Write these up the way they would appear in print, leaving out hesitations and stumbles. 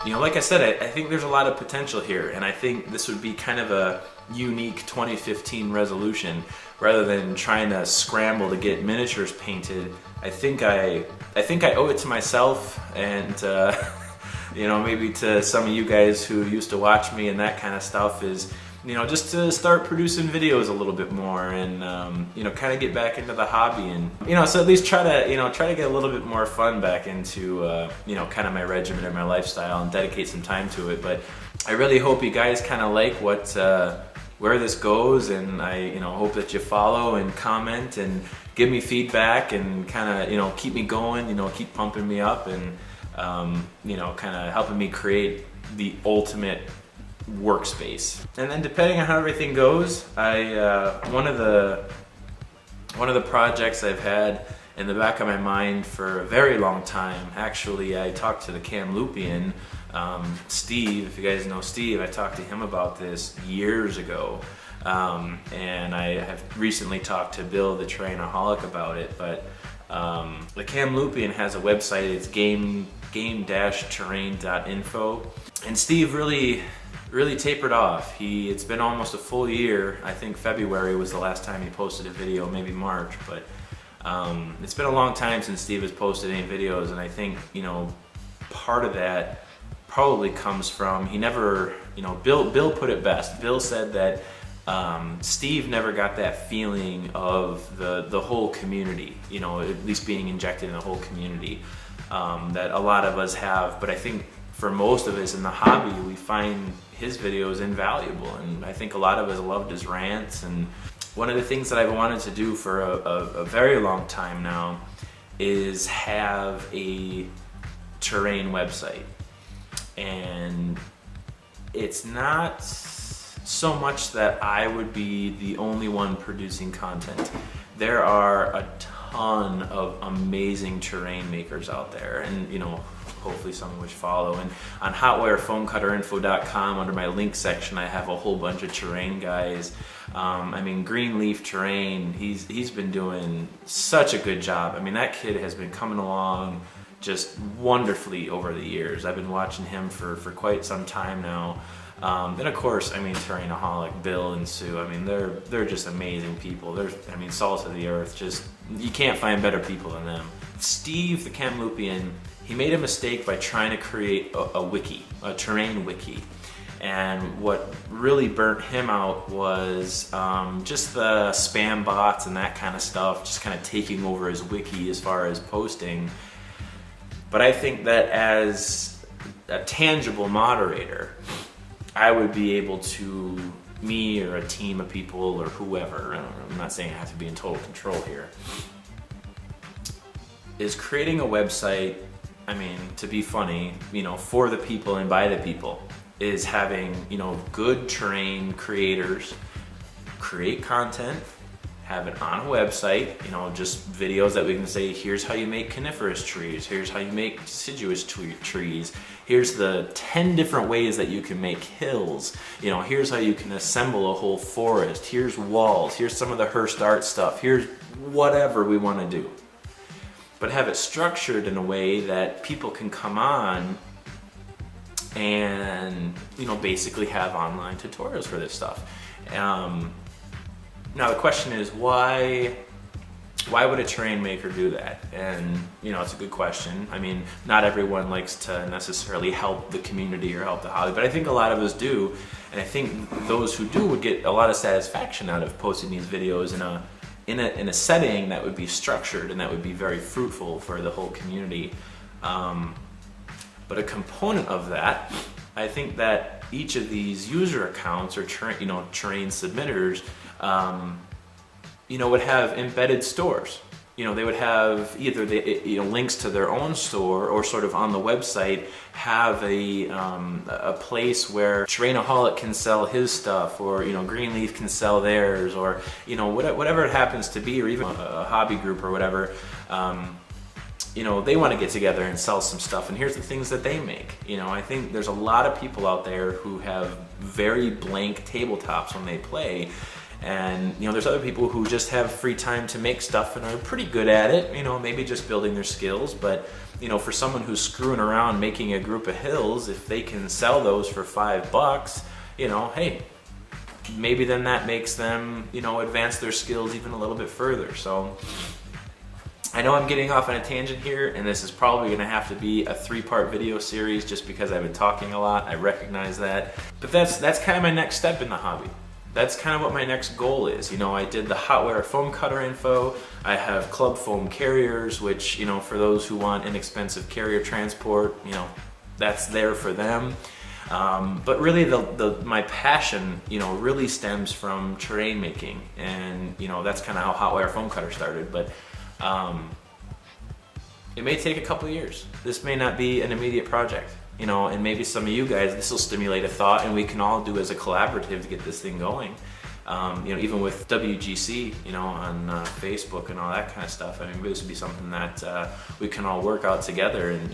like I said, I think there's a lot of potential here, and I think this would be kind of a unique 2015 resolution. Rather than trying to scramble to get miniatures painted, I think I owe it to myself and maybe to some of you guys who used to watch me and that kind of stuff, is just to start producing videos a little bit more and kind of get back into the hobby, and so at least try to get a little bit more fun back into kind of my regimen and my lifestyle and dedicate some time to it. But I really hope you guys kind of like where this goes, and I hope that you follow and comment and give me feedback and kind of keep me going, keep pumping me up, and kind of helping me create the ultimate workspace. And then depending on how everything goes, one of the projects I've had in the back of my mind for a very long time, actually, I talked to the Kamloopian, Steve. If you guys know Steve, I talked to him about this years ago, and I have recently talked to Bill the Terrainaholic about it. But the Kamloopian has a website. It's game-terrain.info, and Steve really tapered off. It's been almost a full year. I think February was the last time he posted a video, maybe March, but it's been a long time since Steve has posted any videos, and I think part of that probably comes from he never, Bill put it best. Bill said that Steve never got that feeling of the whole community, at least being injected in the whole community that a lot of us have. But I think for most of us in the hobby, we find his videos invaluable, and I think a lot of us loved his rants. And one of the things that I've wanted to do for a very long time now is have a terrain website. And it's not so much that I would be the only one producing content. There are a ton of amazing terrain makers out there, and hopefully some of which follow. And on hotwirefoamcutterinfo.com, under my link section, I have a whole bunch of terrain guys. Greenleaf Terrain, he's been doing such a good job. That kid has been coming along just wonderfully over the years. I've been watching him for quite some time now. And of course, Terrainaholic, Bill and Sue, they're just amazing people. They're, salt of the earth, just, you can't find better people than them. Steve, the Kamloopian, he made a mistake by trying to create a wiki, a terrain wiki. And what really burnt him out was just the spam bots and that kind of stuff, just kind of taking over his wiki as far as posting. But I think that as a tangible moderator, I would be able to, me or a team of people or whoever, I'm not saying I have to be in total control here, is creating a website, to be funny, for the people and by the people, is having, good terrain creators create content, have it on a website, just videos that we can say, here's how you make coniferous trees, here's how you make deciduous trees, here's the 10 different ways that you can make hills, here's how you can assemble a whole forest, here's walls, here's some of the Hearst art stuff, here's whatever we want to do. But have it structured in a way that people can come on and basically have online tutorials for this stuff. Now the question is, why would a terrain maker do that? And it's a good question. Not everyone likes to necessarily help the community or help the hobby, but I think a lot of us do, and I think those who do would get a lot of satisfaction out of posting these videos in a setting that would be structured and that would be very fruitful for the whole community. But a component of that, I think that each of these user accounts or terrain submitters would have embedded stores. They would have either links to their own store, or sort of on the website have a place where Terrainaholic can sell his stuff, or Greenleaf can sell theirs, or whatever it happens to be, or even a hobby group or whatever. They want to get together and sell some stuff, and here's the things that they make. I think there's a lot of people out there who have very blank tabletops when they play, And there's other people who just have free time to make stuff and are pretty good at it, maybe just building their skills. But for someone who's screwing around making a group of hills, if they can sell those for $5, hey, maybe then that makes them advance their skills even a little bit further. So I know I'm getting off on a tangent here, and this is probably going to have to be a 3-part video series just because I've been talking a lot. I recognize that. But that's kind of my next step in the hobby. That's kind of what my next goal is. I did the hotware foam cutter info. I have club foam carriers, which, for those who want inexpensive carrier transport, that's there for them. But really my passion, really stems from terrain making. And, that's kind of how hotwire foam cutter started. But it may take a couple years. This may not be an immediate project, and maybe some of you guys, this will stimulate a thought, and we can all do as a collaborative to get this thing going. Even with WGC, on Facebook and all that kind of stuff. I mean, this would be something that we can all work out together, and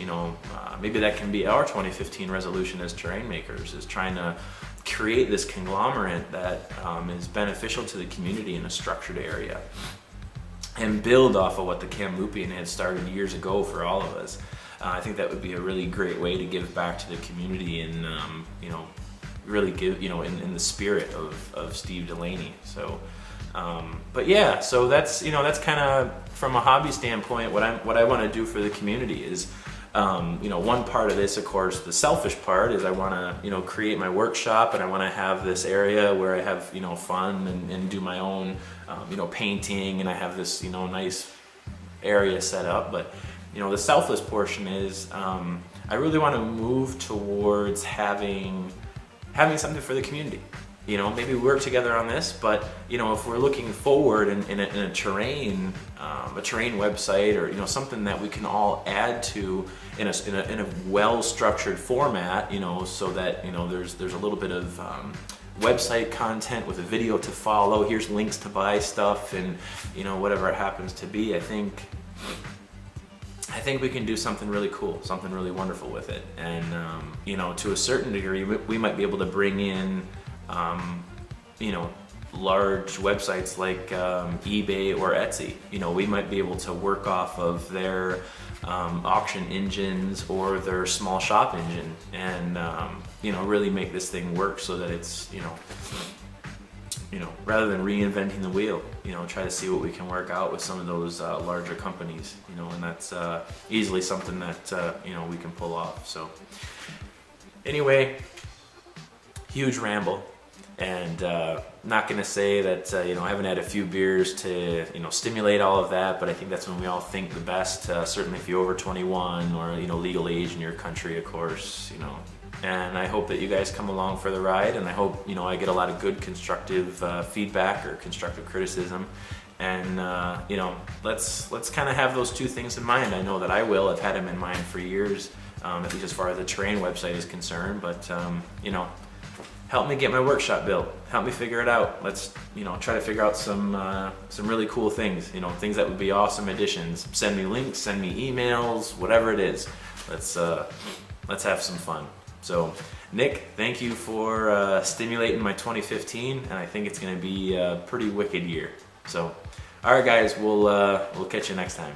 maybe that can be our 2015 resolution as terrain makers, is trying to create this conglomerate that is beneficial to the community in a structured area, and build off of what the Kamloopian had started years ago for all of us. I think that would be a really great way to give back to the community and, really give, in the spirit of Steve Delaney. So, but yeah, so that's kind of from a hobby standpoint, what I want to do for the community is, one part of this, of course, the selfish part is I want to, create my workshop, and I want to have this area where I have, fun and do my own, painting, and I have this, nice area set up. But, the selfless portion is, I really want to move towards having something for the community. Maybe work together on this, but if we're looking forward in a terrain website, or something that we can all add to in a well-structured format, so that there's a little bit of website content with a video to follow. Here's links to buy stuff, and whatever it happens to be. I think we can do something really cool, something really wonderful with it. And, to a certain degree, we might be able to bring in, large websites like eBay or Etsy. We might be able to work off of their auction engines or their small shop engine, and, really make this thing work so that it's, rather than reinventing the wheel, try to see what we can work out with some of those larger companies, and that's easily something that, we can pull off. So anyway, huge ramble, and not going to say that, I haven't had a few beers to, stimulate all of that, but I think that's when we all think the best, certainly if you're over 21 or, legal age in your country, of course, And I hope that you guys come along for the ride, and I hope I get a lot of good constructive feedback or constructive criticism, and let's kind of have those two things in mind. I know that I will. I've had them in mind for years, at least as far as the terrain website is concerned. But help me get my workshop built. Help me figure it out. Let's try to figure out some really cool things. Things that would be awesome additions. Send me links. Send me emails. Whatever it is. Let's have some fun. So, Nick, thank you for stimulating my 2015, and I think it's going to be a pretty wicked year. So, all right, guys, we'll catch you next time.